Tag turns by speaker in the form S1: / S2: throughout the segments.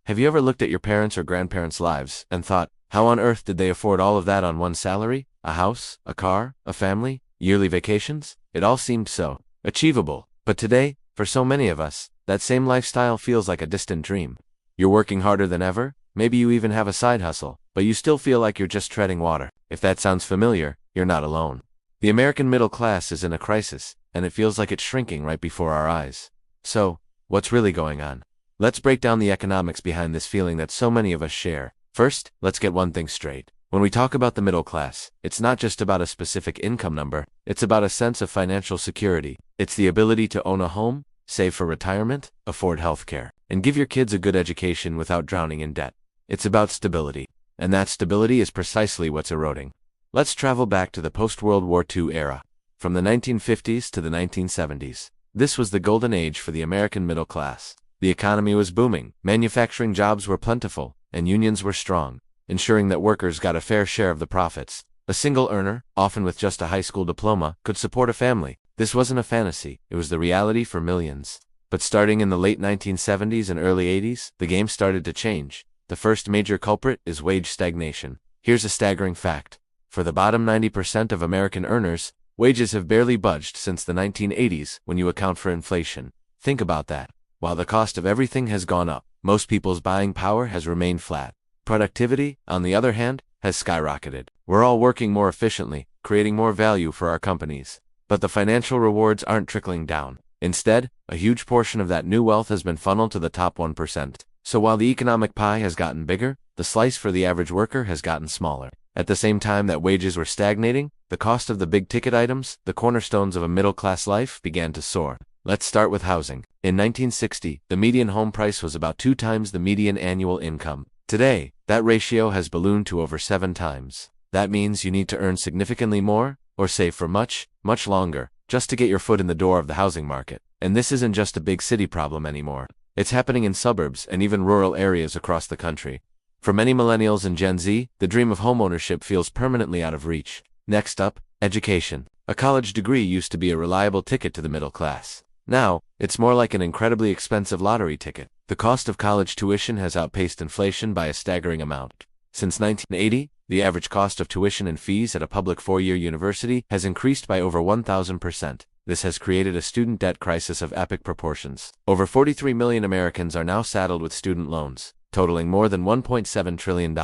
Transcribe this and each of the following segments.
S1: Have you ever looked at your parents' or grandparents' lives and thought, how on earth did they afford all of that on one salary? A house, a car, a family, yearly vacations? It all seemed so achievable. But today, for so many of us, that same lifestyle feels like a distant dream. You're working harder than ever, maybe you even have a side hustle, but you still feel like you're just treading water. If that sounds familiar, you're not alone. The American middle class is in a crisis, and it feels like it's shrinking right before our eyes. So, what's really going on? Let's break down the economics behind this feeling that so many of us share. First, let's get one thing straight. When we talk about the middle class, it's not just about a specific income number, it's about a sense of financial security. It's the ability to own a home, save for retirement, afford healthcare, and give your kids a good education without drowning in debt. It's about stability, and that stability is precisely what's eroding. Let's travel back to the post-World War II era. From the 1950s to the 1970s, this was the golden age for the American middle class. The economy was booming, manufacturing jobs were plentiful, and unions were strong, ensuring that workers got a fair share of the profits. A single earner, often with just a high school diploma, could support a family. This wasn't a fantasy, it was the reality for millions. But starting in the late 1970s and early 80s, the game started to change. The first major culprit is wage stagnation. Here's a staggering fact. For the bottom 90% of American earners, wages have barely budged since the 1980s when you account for inflation. Think about that. While the cost of everything has gone up, most people's buying power has remained flat. Productivity, on the other hand, has skyrocketed. We're all working more efficiently, creating more value for our companies. But the financial rewards aren't trickling down. Instead, a huge portion of that new wealth has been funneled to the top 1%. So while the economic pie has gotten bigger, the slice for the average worker has gotten smaller. At the same time that wages were stagnating, the cost of the big-ticket items, the cornerstones of a middle-class life, began to soar. Let's start with housing. In 1960, the median home price was about 2 times the median annual income. Today, that ratio has ballooned to over 7 times. That means you need to earn significantly more, or save for much, much longer, just to get your foot in the door of the housing market. And this isn't just a big city problem anymore. It's happening in suburbs and even rural areas across the country. For many millennials and Gen Z, the dream of homeownership feels permanently out of reach. Next up, education. A college degree used to be a reliable ticket to the middle class. Now, it's more like an incredibly expensive lottery ticket. The cost of college tuition has outpaced inflation by a staggering amount. Since 1980, the average cost of tuition and fees at a public 4-year university has increased by over 1,000%. This has created a student debt crisis of epic proportions. Over 43 million Americans are now saddled with student loans, totaling more than $1.7 trillion.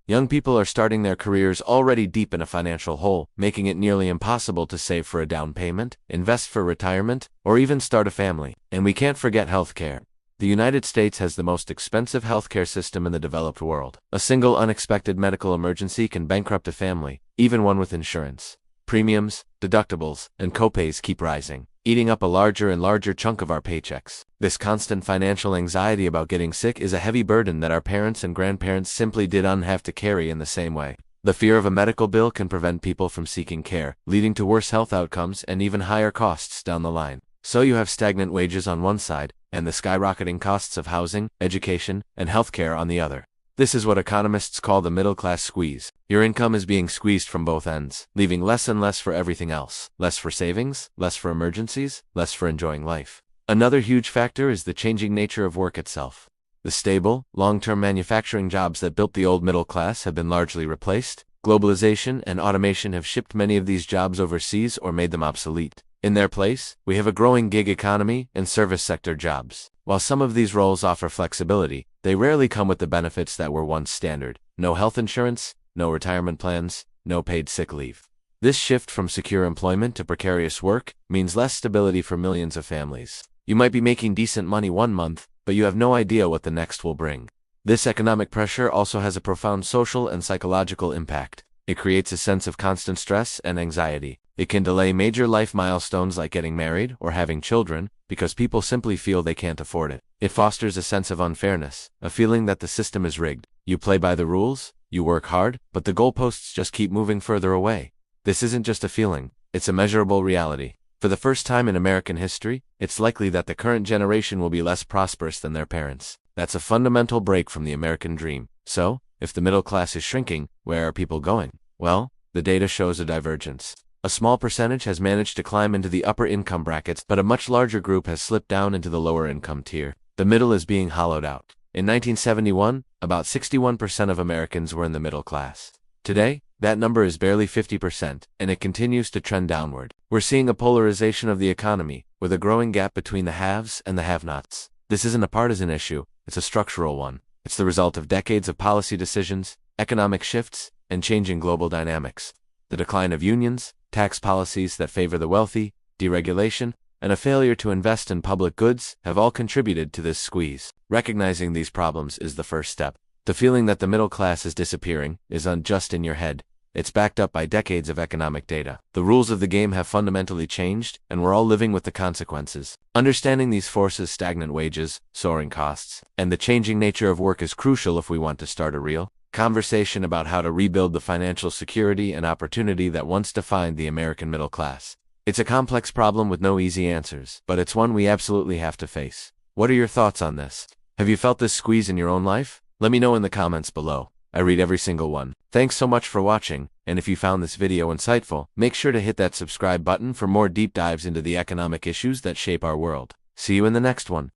S1: Young people are starting their careers already deep in a financial hole, making it nearly impossible to save for a down payment, invest for retirement, or even start a family. And we can't forget healthcare. The United States has the most expensive healthcare system in the developed world. A single unexpected medical emergency can bankrupt a family, even one with insurance. Premiums, deductibles, and copays keep rising, eating up a larger and larger chunk of our paychecks. This constant financial anxiety about getting sick is a heavy burden that our parents and grandparents simply didn't have to carry in the same way. The fear of a medical bill can prevent people from seeking care, leading to worse health outcomes and even higher costs down the line. So you have stagnant wages on one side, and the skyrocketing costs of housing, education, and healthcare on the other. This is what economists call the middle-class squeeze. Your income is being squeezed from both ends, leaving less and less for everything else. Less for savings, less for emergencies, less for enjoying life. Another huge factor is the changing nature of work itself. The stable, long-term manufacturing jobs that built the old middle class have been largely replaced. Globalization and automation have shipped many of these jobs overseas or made them obsolete. In their place, we have a growing gig economy and service sector jobs. While some of these roles offer flexibility, they rarely come with the benefits that were once standard. No health insurance, no retirement plans, no paid sick leave. This shift from secure employment to precarious work means less stability for millions of families. You might be making decent money one month, but you have no idea what the next will bring. This economic pressure also has a profound social and psychological impact. It creates a sense of constant stress and anxiety. It can delay major life milestones like getting married or having children because people simply feel they can't afford it. It fosters a sense of unfairness, a feeling that the system is rigged. You play by the rules, you work hard, but the goalposts just keep moving further away. This isn't just a feeling, it's a measurable reality. For the first time in American history, it's likely that the current generation will be less prosperous than their parents. That's a fundamental break from the American dream. So, if the middle class is shrinking, where are people going? Well, the data shows a divergence. A small percentage has managed to climb into the upper income brackets, but a much larger group has slipped down into the lower income tier. The middle is being hollowed out. In 1971, about 61% of Americans were in the middle class. Today, that number is barely 50%, and it continues to trend downward. We're seeing a polarization of the economy, with a growing gap between the haves and the have-nots. This isn't a partisan issue, it's a structural one. It's the result of decades of policy decisions, economic shifts, and changing global dynamics. The decline of unions, tax policies that favor the wealthy, deregulation, and a failure to invest in public goods have all contributed to this squeeze. Recognizing these problems is the first step. The feeling that the middle class is disappearing isn't just in your head. It's backed up by decades of economic data. The rules of the game have fundamentally changed, and we're all living with the consequences. Understanding these forces, stagnant wages, soaring costs, and the changing nature of work is crucial if we want to start a real conversation about how to rebuild the financial security and opportunity that once defined the American middle class. It's a complex problem with no easy answers, but it's one we absolutely have to face. What are your thoughts on this? Have you felt this squeeze in your own life? Let me know in the comments below. I read every single one. Thanks so much for watching, and if you found this video insightful, make sure to hit that subscribe button for more deep dives into the economic issues that shape our world. See you in the next one.